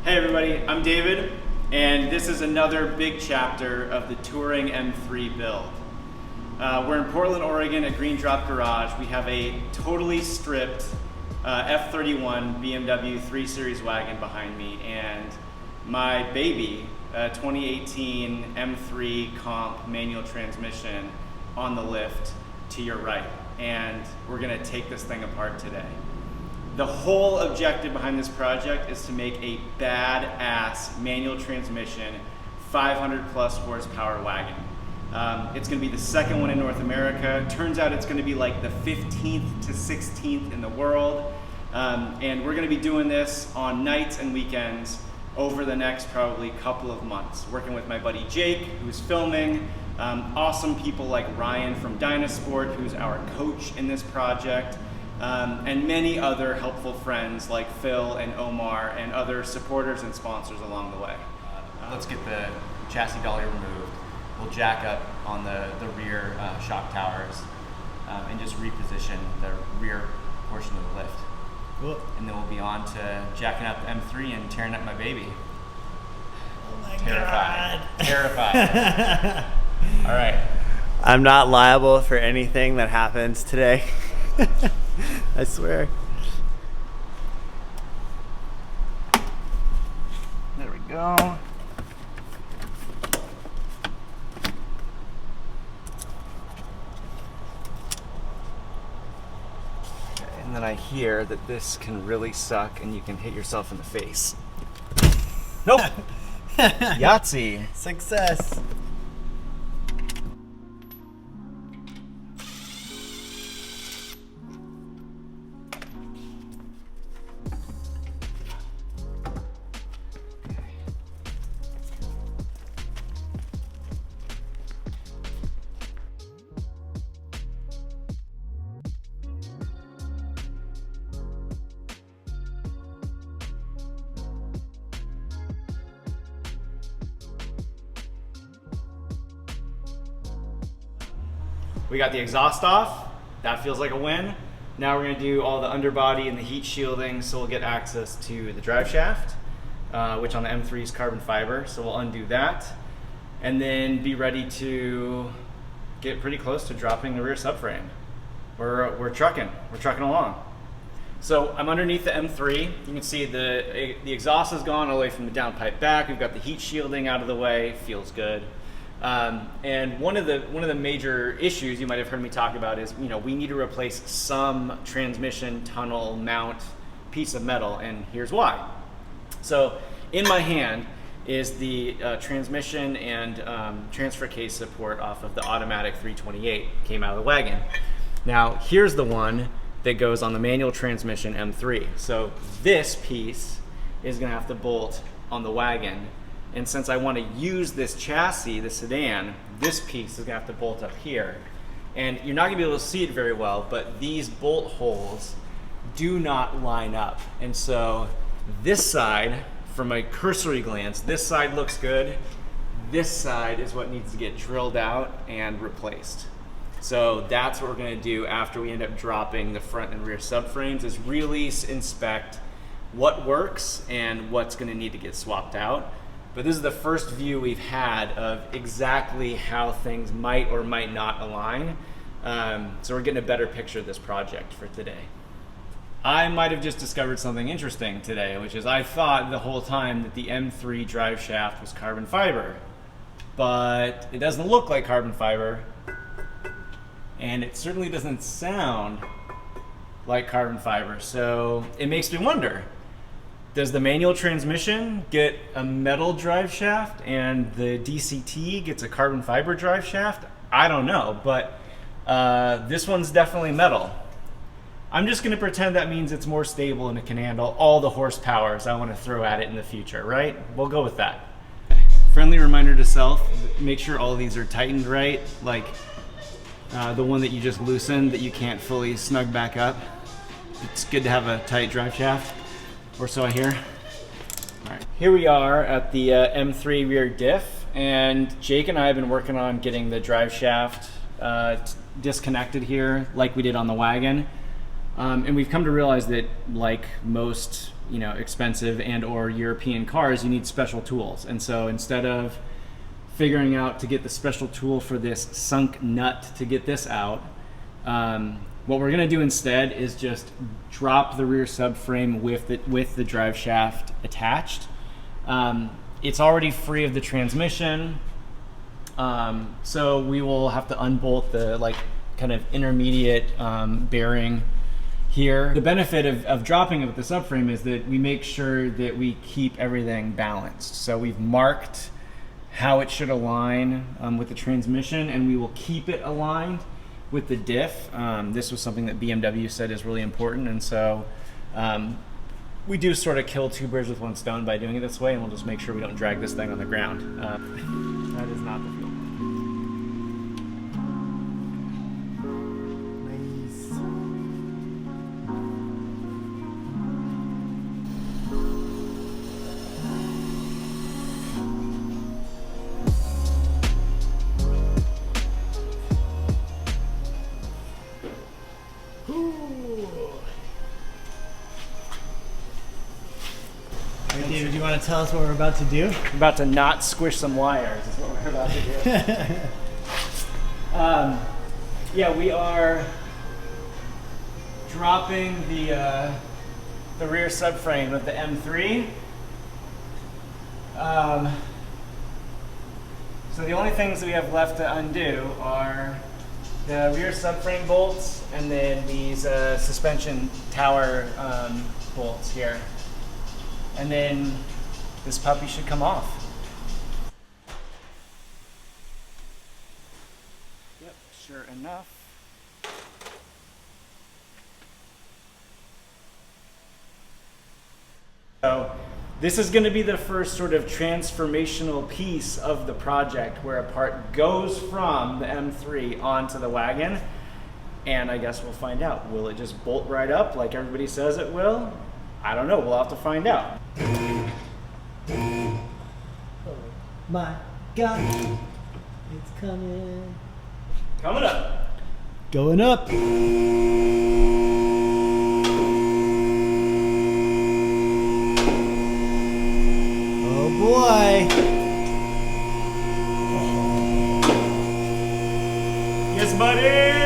Hey everybody, I'm David, and this is another big chapter of the Touring M3 build. We're in Portland, Oregon at Green Drop Garage. We have a totally stripped F81 BMW 3 Series wagon behind me, and my baby, 2018 M3 Comp manual transmission on the lift to your right. And we're gonna take this thing apart today. The whole objective behind this project is to make a badass manual transmission, 500 plus horsepower wagon. It's gonna be the second one in North America. Turns out it's gonna be like the 15th to 16th in the world. And we're gonna be doing this on nights and weekends over the next probably couple of months, working with my buddy Jake, who's filming, awesome people like Ryan from Dynasport, who's our coach in this project, and many other helpful friends like Phil and Omar and other supporters and sponsors along the way. Let's get the chassis dolly removed. We'll jack up on the rear shock towers and just reposition the rear portion of the lift. Cool. And then we'll be on to jacking up the M3 and tearing up my baby. Oh my Terrified. God. Terrified. All right. I'm not liable for anything that happens today. I swear. There we go. Okay, and then I hear that this can really suck and you can hit yourself in the face. Nope. Yahtzee. Success. We got the exhaust off. That feels like a win. Now we're gonna do all the underbody and the heat shielding, so we'll get access to the drive shaft, which on the M3 is carbon fiber, so we'll undo that. And then be ready to get pretty close to dropping the rear subframe. We're trucking along. So I'm underneath the M3. You can see the exhaust is gone all the way from the downpipe back. We've got the heat shielding out of the way, feels good. And one of the major issues you might have heard me talk about is, we need to replace some transmission tunnel mount piece of metal, and here's why. So in my hand is the transmission and transfer case support off of the automatic 328, came out of the wagon. Now here's the one that goes on the manual transmission M3. So this piece is gonna have to bolt on the wagon. And since I want to use this chassis, the sedan, this piece is going to have to bolt up here. And you're not going to be able to see it very well, but these bolt holes do not line up. And so this side, from a cursory glance, this side looks good. This side is what needs to get drilled out and replaced. So that's what we're going to do after we end up dropping the front and rear subframes, is really inspect what works and what's going to need to get swapped out. But this is the first view we've had of exactly how things might or might not align. So we're getting a better picture of this project for today. I might have just discovered something interesting today, which is I thought the whole time that the M3 drive shaft was carbon fiber, but it doesn't look like carbon fiber, and it certainly doesn't sound like carbon fiber. So it makes me wonder, does the manual transmission get a metal drive shaft and the DCT gets a carbon fiber drive shaft? I don't know, but this one's definitely metal. I'm just gonna pretend that means it's more stable and it can handle all the horsepowers I wanna throw at it in the future, right? We'll go with that. Friendly reminder to self, make sure all of these are tightened right, like the one that you just loosened that you can't fully snug back up. It's good to have a tight drive shaft. Or so I hear. All right, here we are at the M3 rear diff, and Jake and I have been working on getting the drive shaft disconnected here like we did on the wagon. And we've come to realize that, like most, you know, expensive and or European cars, you need special tools. And so instead of figuring out to get the special tool for this sunk nut to get this out, what we're gonna do instead is just drop the rear subframe with the drive shaft attached. It's already free of the transmission, so we will have to unbolt the kind of intermediate bearing here. The benefit of dropping it with the subframe is that we make sure that we keep everything balanced. So we've marked how it should align with the transmission, and we will keep it aligned with the diff. This was something that BMW said is really important, and so we do sort of kill two birds with one stone by doing it this way, and we'll just make sure we don't drag this thing on the ground. That is not the fuel. David, do you want to tell us what we're about to do? I'm about to not squish some wires is what we're about to do. Yeah, we are dropping the rear subframe of the M3. So the only things that we have left to undo are the rear subframe bolts and then these suspension tower bolts here. And then this puppy should come off. Yep, sure enough. So this is going to be the first sort of transformational piece of the project where a part goes from the M3 onto the wagon. And I guess we'll find out. Will it just bolt right up like everybody says it will? I don't know. We'll have to find out. Oh my God, it's coming. Coming up. Going up. Oh boy. Yes, buddy.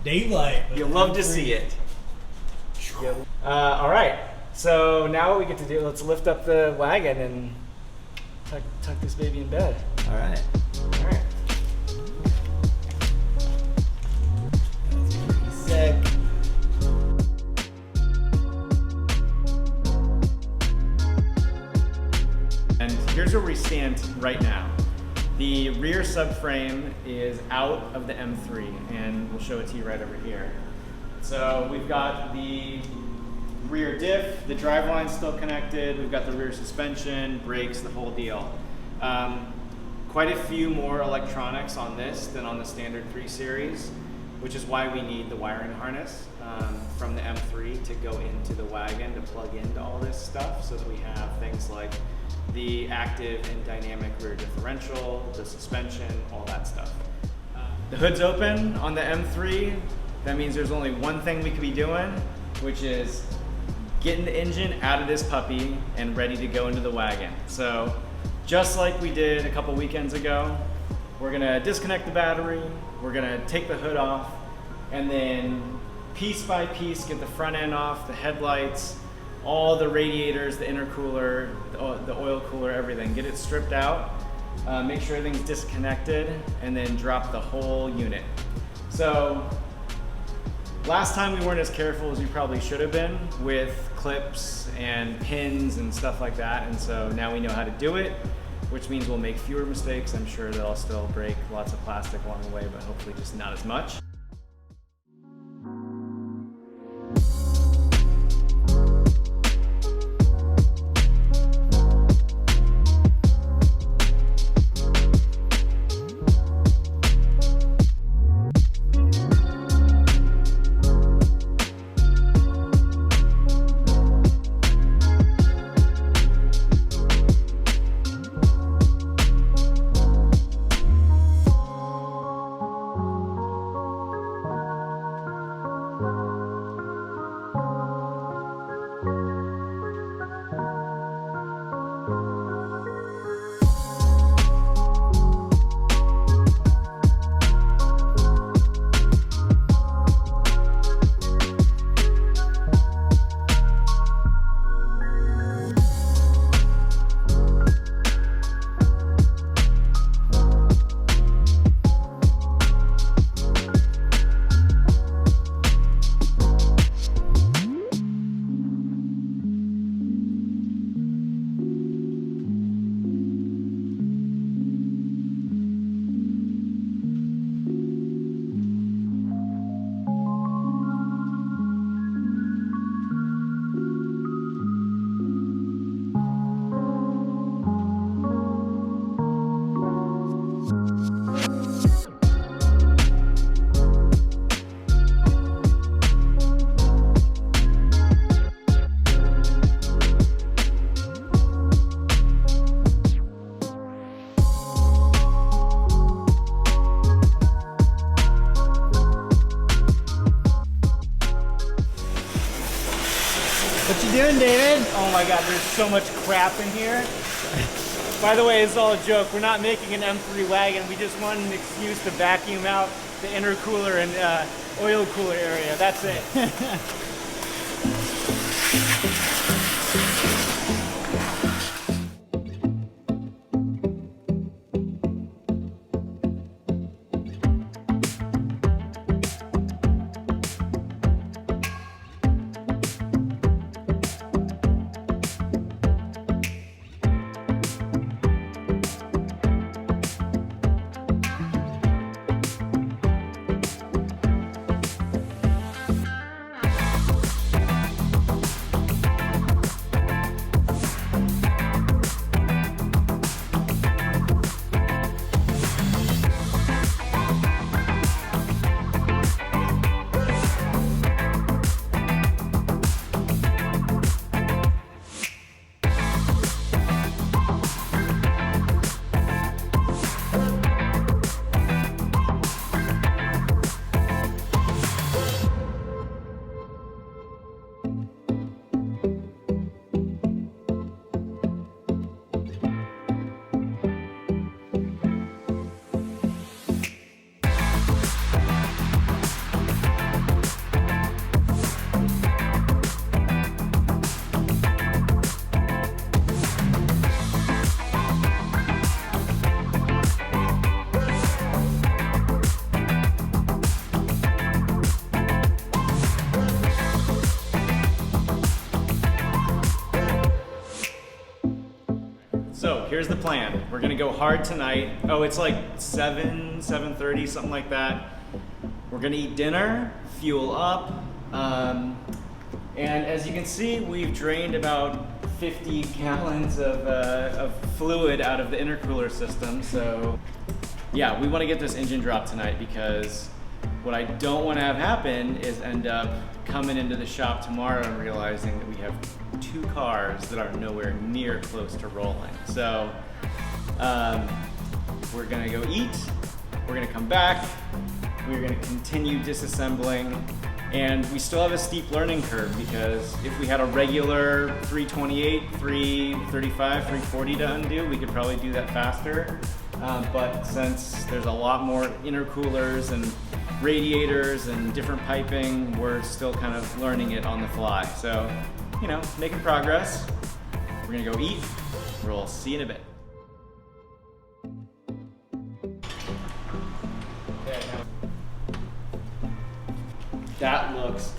Daylight. You'll love to see it. All right. So now what we get to do, let's lift up the wagon and tuck this baby in bed. All right. All right. That's pretty sick. And here's where we stand right now. The rear subframe is out of the M3, and we'll show it to you right over here. So we've got the rear diff, the driveline still connected, we've got the rear suspension, brakes, the whole deal. Quite a few more electronics on this than on the standard 3 Series, which is why we need the wiring harness from the M3 to go into the wagon to plug into all this stuff, so that we have things like the active and dynamic rear differential, the suspension, all that stuff. The hood's open on the M3. That means there's only one thing we could be doing, which is getting the engine out of this puppy and ready to go into the wagon. So just like we did a couple weekends ago, we're gonna disconnect the battery, we're gonna take the hood off, and then piece by piece get the front end off, the headlights, all the radiators, the intercooler, the oil cooler, everything. Get it stripped out, make sure everything's disconnected, and then drop the whole unit. So last time we weren't as careful as we probably should have been with clips and pins and stuff like that, and so now we know how to do it, which means we'll make fewer mistakes. I'm sure that I'll still break lots of plastic along the way, but hopefully just not as much. What you doing, David? Oh my God, there's so much crap in here. By the way, it's all a joke. We're not making an M3 wagon. We just want an excuse to vacuum out the intercooler and oil cooler area. That's it. So here's the plan. We're gonna go hard tonight. Oh, it's like 7:30, something like that. We're gonna eat dinner, fuel up, and as you can see, we've drained about 50 gallons of fluid out of the intercooler system. So yeah, we wanna get this engine dropped tonight because what I don't wanna have happen is end up coming into the shop tomorrow and realizing that we have 2 cars that are nowhere near close to rolling. So we're gonna go eat, we're gonna come back, we're gonna continue disassembling, and we still have a steep learning curve because if we had a regular 328, 335, 340 to undo, we could probably do that faster. But since there's a lot more intercoolers and radiators and different piping, we're still kind of learning it on the fly. So, you know, making progress. We're gonna go eat. We'll see you in a bit. That looks